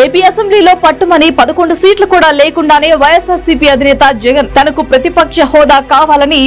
AP అసెంబ్లీలో పట్టుమని 11 సీట్లు కూడా లేకుండానే వైఎస్ఆర్సీపీ అధినేత జగన్ తనకు ప్రతిపక్ష హోదా కావాలని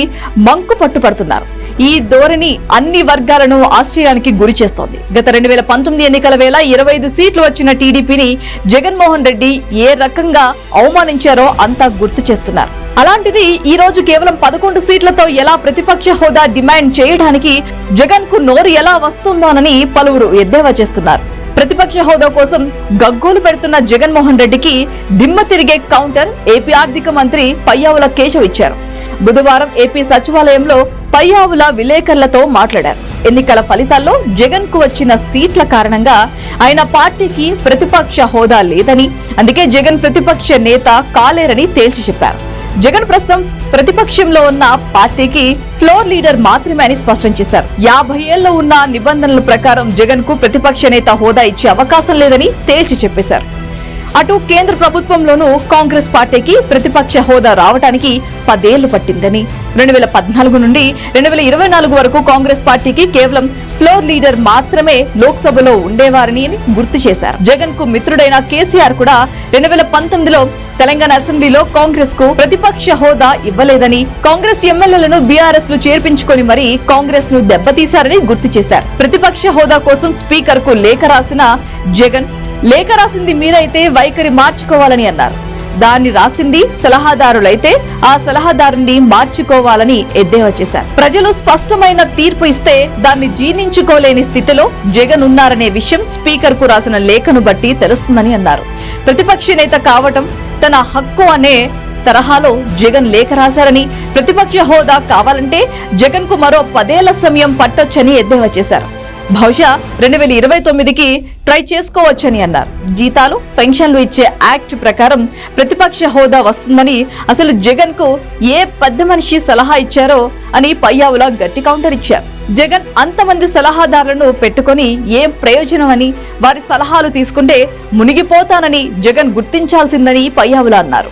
మంకు పట్టుపడుతున్నారు. ఈ ధోరణి అన్ని వర్గాలను ఆశ్చర్యానికి గురి చేస్తోంది. గత 2019 ఎన్నికల వేళ 25 సీట్లు వచ్చిన టీడీపీని జగన్మోహన్ రెడ్డి ఏ రకంగా అవమానించారో అంతా గుర్తు చేస్తున్నారు. అలాంటిది ఈ రోజు కేవలం 11 సీట్లతో ఎలా ప్రతిపక్ష హోదా డిమాండ్ చేయడానికి జగన్ కు నోరు ఎలా వస్తుందోనని పలువురు ఎద్దేవా చేస్తున్నారు. ప్రతిపక్ష హోదా కోసం గగ్గోలు పెడుతున్న జగన్మోహన్ రెడ్డికి దిమ్మ తిరిగే కౌంటర్ ఏపీ ఆర్థిక మంత్రి పయ్యావుల కేశవ్ ఇచ్చారు. బుధవారం ఏపీ సచివాలయంలో పయ్యావుల విలేకరులతో మాట్లాడారు. ఎన్నికల ఫలితాల్లో జగన్ కు వచ్చిన సీట్ల కారణంగా ఆయన పార్టీకి ప్రతిపక్ష హోదా లేదని, అందుకే జగన్ ప్రతిపక్ష నేత కాలేరని తేల్చి చెప్పారు. జగన్ ప్రస్తుతం ప్రతిపక్షంలో ఉన్న పార్టీకి ఫ్లోర్ లీడర్ మాత్రమే అని స్పష్టం చేశారు. 50 ఏళ్ల ఉన్న నిబంధనల ప్రకారం జగన్ కు ప్రతిపక్ష నేత హోదా ఇచ్చే అవకాశం లేదని తేల్చి చెప్పేశారు. అటు కేంద్ర ప్రభుత్వంలోనూ కాంగ్రెస్ పార్టీకి ప్రతిపక్ష హోదా రావడానికి 10 ఏళ్లు పట్టిందని, 2014 నుండి 2024 వరకు కాంగ్రెస్ పార్టీకి కేవలం ఫ్లోర్ లీడర్ మాత్రమే లోక్సభలో ఉండేవారని గుర్తు చేశారు. జగన్ కు మిత్రుడైన కేసీఆర్ కూడా 2019లో తెలంగాణ అసెంబ్లీలో కాంగ్రెస్ కు ప్రతిపక్ష హోదా ఇవ్వలేదని, కాంగ్రెస్ ఎమ్మెల్యేలను బీఆర్ఎస్ లు చేర్పించుకొని మరీ కాంగ్రెస్ ను దెబ్బతీశారని గుర్తు చేశారు. ప్రతిపక్ష హోదా కోసం స్పీకర్ కు లేఖ రాసిన జగన్, లేఖ రాసింది మీరైతే వైఖరి మార్చుకోవాలని అన్నారు. దాన్ని రాసింది సలహాదారులైతే ఆ సలహాదారుని మార్చుకోవాలని ఎద్దేవా చేశారు. ప్రజలు స్పష్టమైన తీర్పు ఇస్తే దాన్ని జీర్ణించుకోలేని స్థితిలో జగన్ ఉన్నారనే విషయం స్పీకర్ కు రాసిన లేఖను బట్టి తెలుస్తుందని అన్నారు. ప్రతిపక్ష నేత కావటం తన హక్కు అనే తరహాలో జగన్ లేఖ రాశారని, ప్రతిపక్ష హోదా కావాలంటే జగన్ కు మరో 10 ఏళ్ల సమయం పట్టొచ్చని ఎద్దేవా చేశారు. బహుశా 2029కి ట్రై చేసుకోవచ్చని అన్నారు. జీతాలు, పెన్షన్లు ఇచ్చే యాక్ట్ ప్రకారం ప్రతిపక్ష హోదా వస్తుందని, అసలు జగన్ కు ఏ పెద్ద మనిషి సలహా ఇచ్చారో అని పయ్యావుల గట్టి కౌంటర్ ఇచ్చారు. జగన్ అంతమంది సలహాదారులను పెట్టుకుని ఏం ప్రయోజనం అని, వారి సలహాలు తీసుకుంటే మునిగిపోతానని జగన్ గుర్తించాల్సిందని పయ్యావుల అన్నారు.